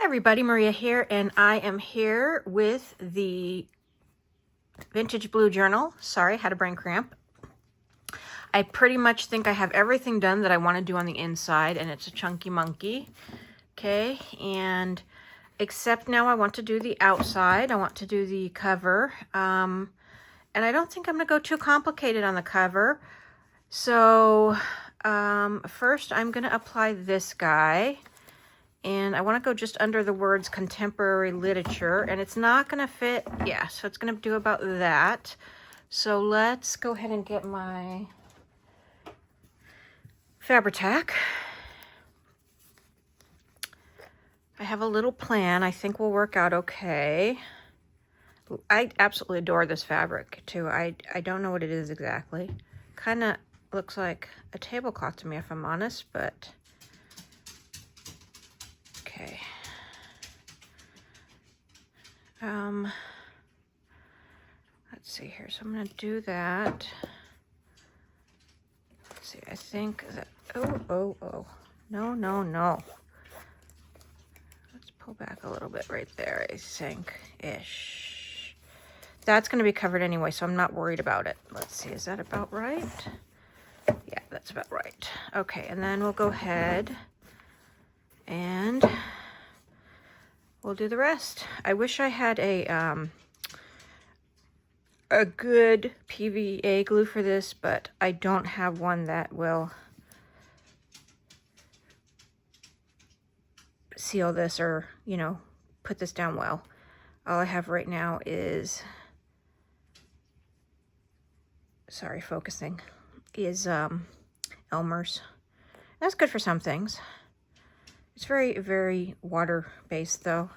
Hi everybody, Maria here, and I am here with the Vintage Blue Journal. Sorry, had a brain cramp. I pretty much think I have everything done that I want to do on the inside, and it's a chunky monkey. Okay, and except now I want to do the outside. I want to do the cover. And I don't think I'm going to go too complicated on the cover. So first I'm going to apply this guy. And I want to go just under the words contemporary literature, and it's not going to fit. Yeah, so it's going to do about that. So let's go ahead and get my Fabri-Tac. I have a little plan. I think will work out okay. I absolutely adore this fabric too. I don't know what it is exactly. Kind of looks like a tablecloth to me if I'm honest, but okay. Let's see here. So I'm going to do that. Let's see. I think that, oh. No. Let's pull back a little bit right there, I think-ish. That's going to be covered anyway, so I'm not worried about it. Let's see. Is that about right? Yeah, that's about right. Okay, and then we'll go ahead and we'll do the rest. I wish I had a good PVA glue for this, but I don't have one that will seal this or, you know, put this down well. All I have right now is, sorry, focusing, is Elmer's. That's good for some things. It's very, very water-based though,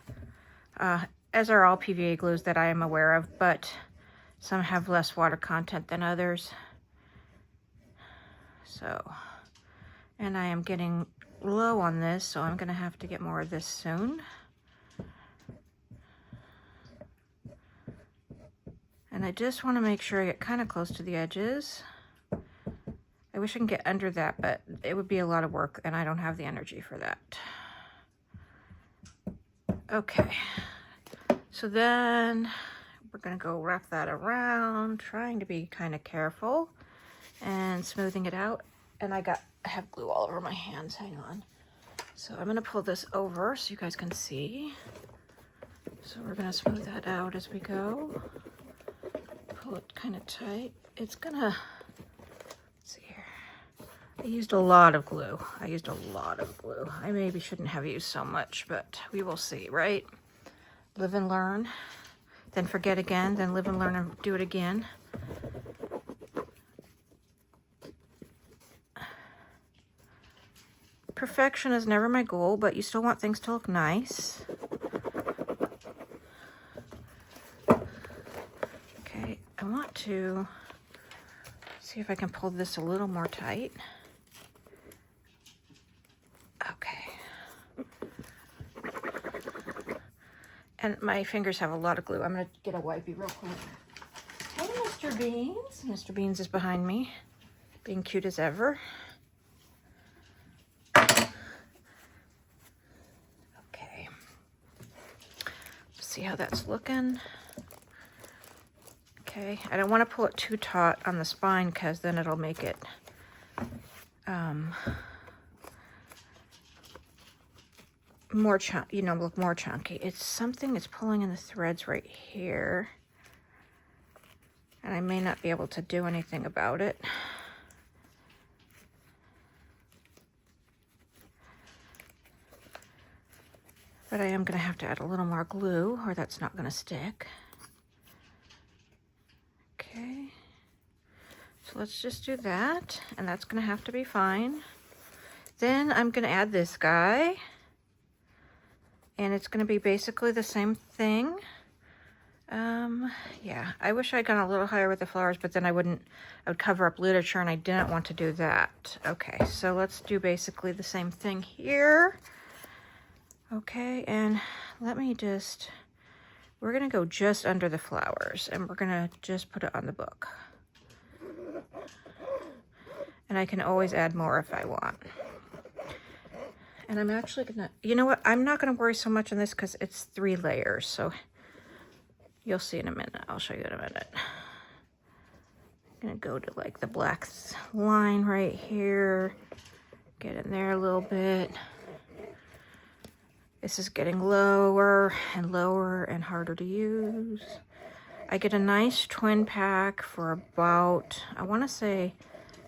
as are all PVA glues that I am aware of, but some have less water content than others. So, and I am getting low on this, so I'm gonna have to get more of this soon. And I just wanna make sure I get kind of close to the edges. I wish I can get under that, but it would be a lot of work and I don't have the energy for that. Okay, so then we're gonna go wrap that around, trying to be kind of careful and smoothing it out. And I have glue all over my hands, hang on. So I'm gonna pull this over so you guys can see. So we're gonna smooth that out as we go. Pull it kind of tight. It's gonna, let's see here. I used a lot of glue. I maybe shouldn't have used so much, but we will see, right? Live and learn, then forget again, then live and learn and do it again. Perfection is never my goal, but you still want things to look nice. Okay, I want to see if I can pull this a little more tight. Okay. And my fingers have a lot of glue. I'm gonna get a wipey real quick. Hey, Mr. Beans. Mr. Beans is behind me, being cute as ever. Okay. See how that's looking. Okay, I don't want to pull it too taut on the spine because then it'll make it more look more chunky. It's something that's pulling in the threads right here, and I may not be able to do anything about it. But I am going to have to add a little more glue or that's not going to stick. Okay, so let's just do that, and that's going to have to be fine. Then I'm going to add this guy, and it's going to be basically the same thing. Yeah, I wish I'd gone a little higher with the flowers, but then I would cover up literature, and I didn't want to do that. Okay, so let's do basically the same thing here. Okay, and let me just, we're gonna go just under the flowers, and we're gonna just put it on the book. And I can always add more if I want. And I'm actually gonna, you know what? I'm not gonna worry so much on this because it's 3 layers. So you'll see in a minute. I'll show you in a minute. I'm gonna go to like the black line right here. Get in there a little bit. This is getting lower and lower and harder to use. I get a nice twin pack for about, I want to say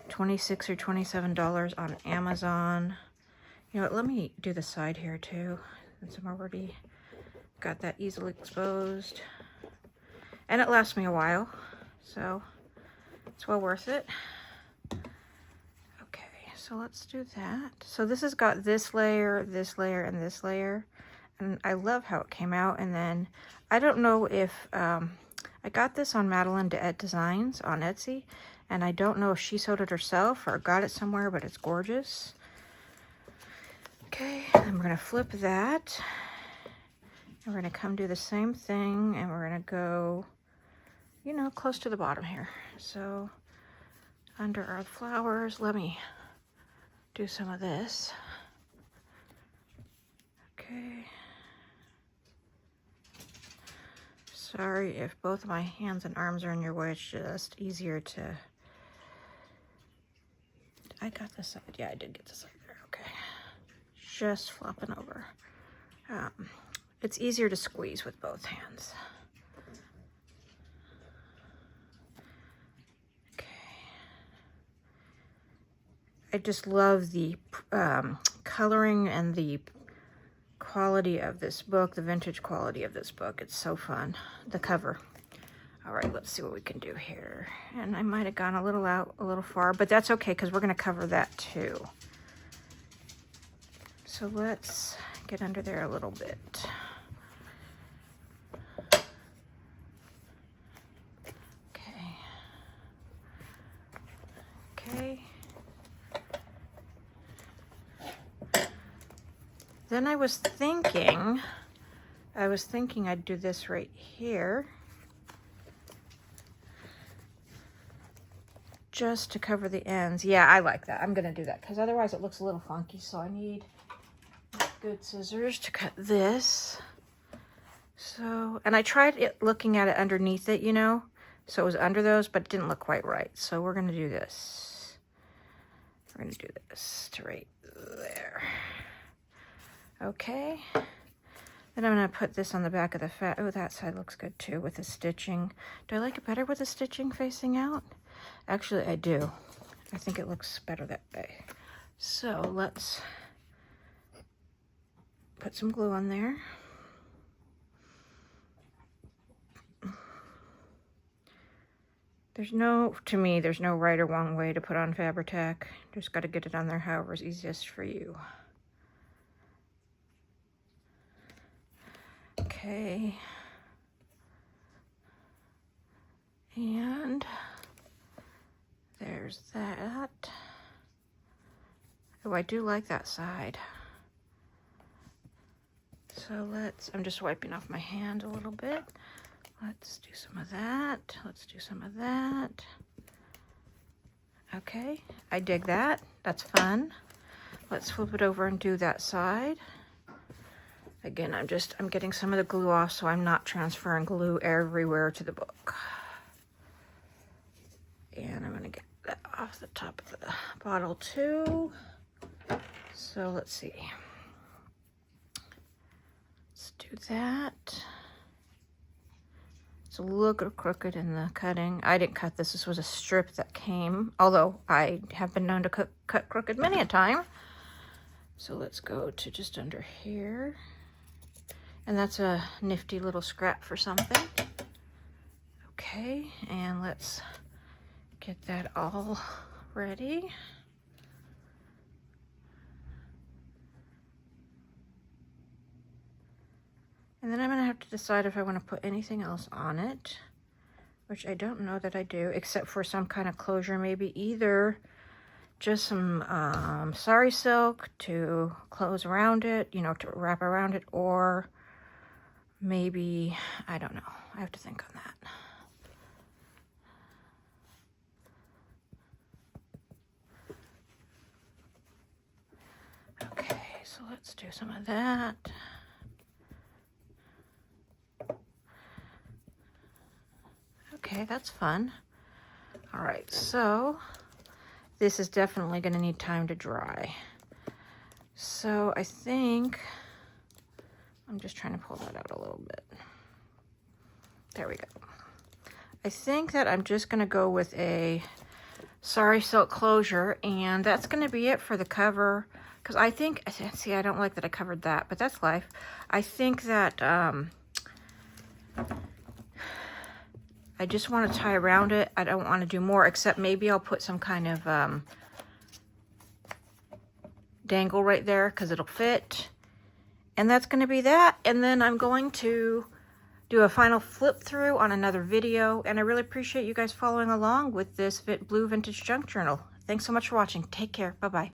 $26 or $27 on Amazon. You know what, let me do the side here too, since I'm already got that easily exposed. And it lasts me a while, so it's well worth it. Okay, so let's do that. So this has got this layer, and this layer. And I love how it came out. And then, I don't know if, I got this on Madeline de Et Designs on Etsy. And I don't know if she sewed it herself or got it somewhere, but it's gorgeous. Okay, and we're gonna flip that. And we're gonna come do the same thing. And we're gonna go, you know, close to the bottom here. So, under our flowers, let me do some of this. Okay. Sorry if both my hands and arms are in your way. It's just easier to... I got this side. Yeah, I did get this side there. Okay. Just flopping over. It's easier to squeeze with both hands. Okay. I just love the coloring and the quality of this book, the vintage quality of this book. It's so fun. The cover. All right, let's see what we can do here. And I might have gone a little far, but that's okay because we're going to cover that too. So let's get under there a little bit. Okay. Okay. Then I was thinking I'd do this right here. Just to cover the ends. Yeah, I like that. I'm gonna do that because otherwise it looks a little funky. So I need good scissors to cut this. So, and I tried looking at it underneath it, you know, so it was under those, but it didn't look quite right. So we're gonna do this. We're gonna do this to right there. Okay. Then I'm gonna put this on the back of the fat. Oh, that side looks good too with the stitching. Do I like it better with the stitching facing out? Actually, I do. I think it looks better that way. So let's put some glue on there. To me, there's no right or wrong way to put on Fabri-Tac. Just got to get it on there however's easiest for you. Okay. And there's that. Oh, I do like that side. So I'm just wiping off my hand a little bit. Let's do some of that. Let's do some of that. Okay, I dig that. That's fun. Let's flip it over and do that side. Again, I'm getting some of the glue off so I'm not transferring glue everywhere to the book. And I'm gonna get that off the top of the bottle too. So let's see. Let's do that. It's a little crooked in the cutting. I didn't cut this. This was a strip that came, although I have been known to cut crooked many a time. So let's go to just under here. And that's a nifty little scrap for something. Okay, and let's get that all ready. And then I'm gonna have to decide if I wanna put anything else on it, which I don't know that I do, except for some kind of closure, maybe either just some sari silk to close around it, you know, to wrap around it, or maybe, I don't know. I have to think on that. Okay, so So let's do some of that. Okay, that's fun. All right, so this is definitely going to need time to dry. So I think, I'm just trying to pull that out a little bit. There we go. I think that I'm just going to go with a Sari Silk closure, and that's going to be it for the cover. Because I think, see, I don't like that I covered that, but that's life. I think that I just want to tie around it. I don't want to do more, except maybe I'll put some kind of dangle right there because it'll fit. And that's going to be that. And then I'm going to do a final flip through on another video. And I really appreciate you guys following along with this blue vintage junk journal. Thanks so much for watching. Take care. Bye-bye.